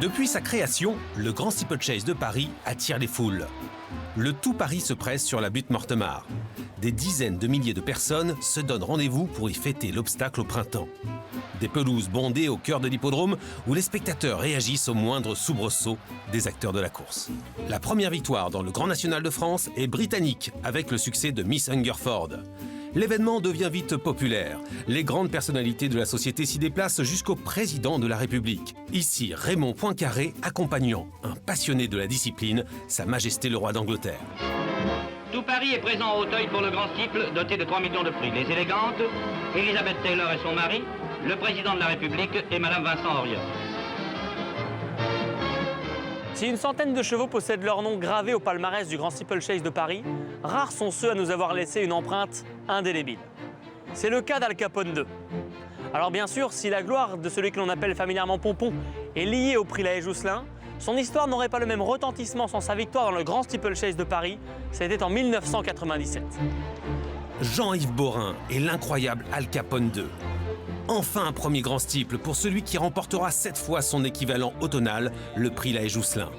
Depuis sa création, le Grand Steeplechase de Paris attire les foules. Le tout Paris se presse sur la butte Mortemart. Des dizaines de milliers de personnes se donnent rendez-vous pour y fêter l'obstacle au printemps. Des pelouses bondées au cœur de l'hippodrome où les spectateurs réagissent au moindre soubresaut des acteurs de la course. La première victoire dans le Grand National de France est britannique avec le succès de Miss Hungerford. L'événement devient vite populaire. Les grandes personnalités de la société s'y déplacent jusqu'au président de la République. Ici, Raymond Poincaré accompagnant un passionné de la discipline, Sa Majesté le Roi d'Angleterre. Tout Paris est présent au Auteuil pour le grand steeple, doté de 3 millions de prix. Les élégantes, Elizabeth Taylor et son mari, le président de la République et Madame Vincent Auriol. Si une centaine de chevaux possèdent leur nom gravé au palmarès du Grand Steeplechase de Paris, rares sont ceux à nous avoir laissé une empreinte indélébile. C'est le cas d'Al Capone 2. Alors bien sûr, si la gloire de celui que l'on appelle familièrement Pompon est liée au prix La Haye-Jousselin, son histoire n'aurait pas le même retentissement sans sa victoire dans le Grand Steeplechase de Paris. C'était en 1997. Jean-Yves Borin et l'incroyable Al Capone 2. Enfin un premier grand steeple pour celui qui remportera 7 fois son équivalent automnal, le prix La Haye-Jousselin.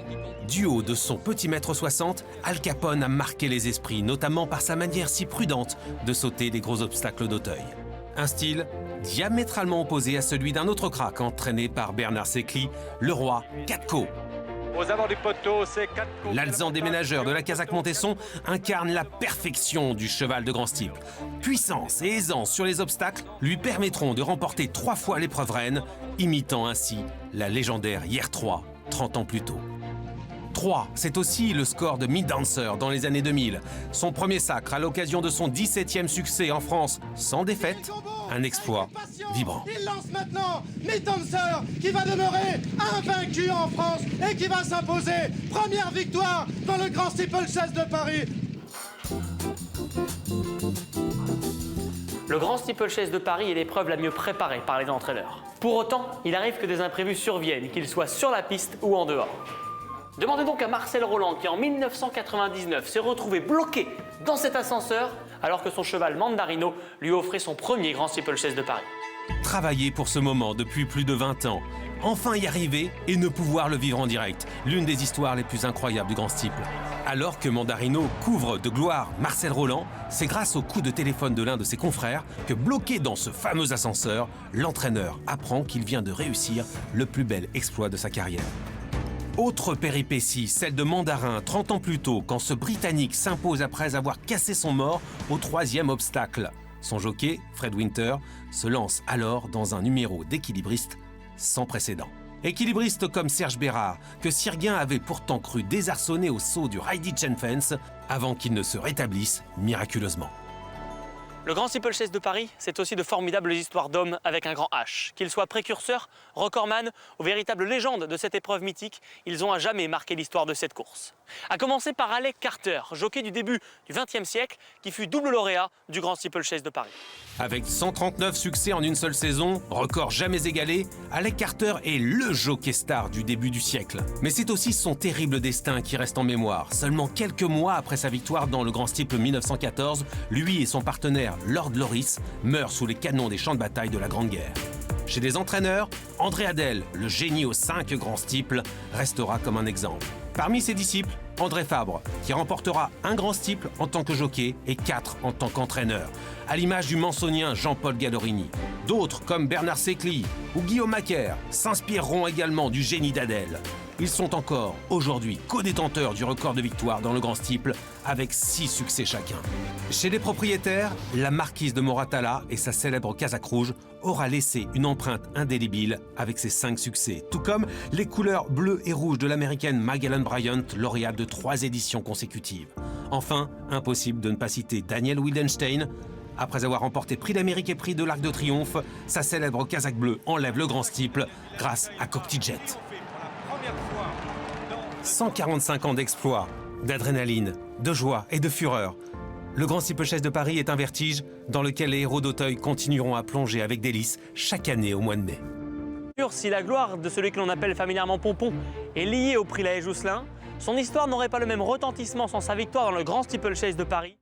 Du haut de son petit mètre 60, Al Capone a marqué les esprits, notamment par sa manière si prudente de sauter des gros obstacles d'Auteuil. Un style diamétralement opposé à celui d'un autre crack entraîné par Bernard Secli, le roi Catco. Aux abords du poteau, c'est Catco. L'Alezan déménageur de la Casaque-Montesson incarne la perfection du cheval de grand steeple. Puissance et aisance sur les obstacles lui permettront de remporter 3 fois l'épreuve reine, imitant ainsi la légendaire Hier 3, 30 ans plus tôt. 3, c'est aussi le score de Mid-Dancer dans les années 2000. Son premier sacre à l'occasion de son 17e succès en France sans défaite, un exploit vibrant. Il lance maintenant Mid-Dancer qui va demeurer invaincu en France et qui va s'imposer. Première victoire dans le Grand Steeplechase de Paris. Le Grand Steeplechase de Paris est l'épreuve la mieux préparée par les entraîneurs. Pour autant, il arrive que des imprévus surviennent, qu'ils soient sur la piste ou en dehors. Demandez donc à Marcel Roland qui en 1999 s'est retrouvé bloqué dans cet ascenseur alors que son cheval Mandarino lui offrait son premier Grand Steeplechase de Paris. Travailler pour ce moment depuis plus de 20 ans, enfin y arriver et ne pouvoir le vivre en direct, l'une des histoires les plus incroyables du Grand Steeple. Alors que Mandarino couvre de gloire Marcel Roland, c'est grâce au coup de téléphone de l'un de ses confrères que, bloqué dans ce fameux ascenseur, l'entraîneur apprend qu'il vient de réussir le plus bel exploit de sa carrière. Autre péripétie, celle de Mandarin, 30 ans plus tôt, quand ce Britannique s'impose après avoir cassé son mort au 3e obstacle. Son jockey, Fred Winter, se lance alors dans un numéro d'équilibriste sans précédent. Équilibriste comme Serge Bérard, que Sirguin avait pourtant cru désarçonner au saut du Heidi Chain Fence avant qu'il ne se rétablisse miraculeusement. Le Grand Steeplechase de Paris, c'est aussi de formidables histoires d'hommes avec un grand H. Qu'ils soient précurseurs, recordman ou véritables légendes de cette épreuve mythique, ils ont à jamais marqué l'histoire de cette course. À commencer par Alec Carter, jockey du début du XXe siècle, qui fut double lauréat du Grand Steeplechase de Paris. Avec 139 succès en une seule saison, record jamais égalé, Alec Carter est le jockey star du début du siècle. Mais c'est aussi son terrible destin qui reste en mémoire. Seulement quelques mois après sa victoire dans le Grand Steeple 1914, lui et son partenaire Lord Loris meurent sous les canons des champs de bataille de la Grande Guerre. Chez les entraîneurs, André Adel, le génie aux 5 grands steeples, restera comme un exemple. Parmi ses disciples, André Fabre, qui remportera un grand steeple en tant que jockey et 4 en tant qu'entraîneur, à l'image du mansonien Jean-Paul Gallorini. D'autres, comme Bernard Secli ou Guillaume Macaire, s'inspireront également du génie d'Adel. Ils sont encore, aujourd'hui, co-détenteurs du record de victoire dans le Grand Steeple, avec 6 succès chacun. Chez les propriétaires, la marquise de Moratala et sa célèbre casaque rouge aura laissé une empreinte indélébile avec ses 5 succès, tout comme les couleurs bleues et rouges de l'américaine Magellan Bryant, lauréate de 3 éditions consécutives. Enfin, impossible de ne pas citer Daniel Wildenstein. Après avoir remporté Prix d'Amérique et Prix de l'Arc de Triomphe, sa célèbre casaque bleue enlève le Grand Steeple grâce à Coptijet. 145 ans d'exploits, d'adrénaline, de joie et de fureur. Le Grand Steeplechase de Paris est un vertige dans lequel les héros d'Auteuil continueront à plonger avec délice chaque année au mois de mai. Si la gloire de celui que l'on appelle familièrement Pompon est liée au prix La Haye-Jousselin, son histoire n'aurait pas le même retentissement sans sa victoire dans le Grand Steeplechase de Paris.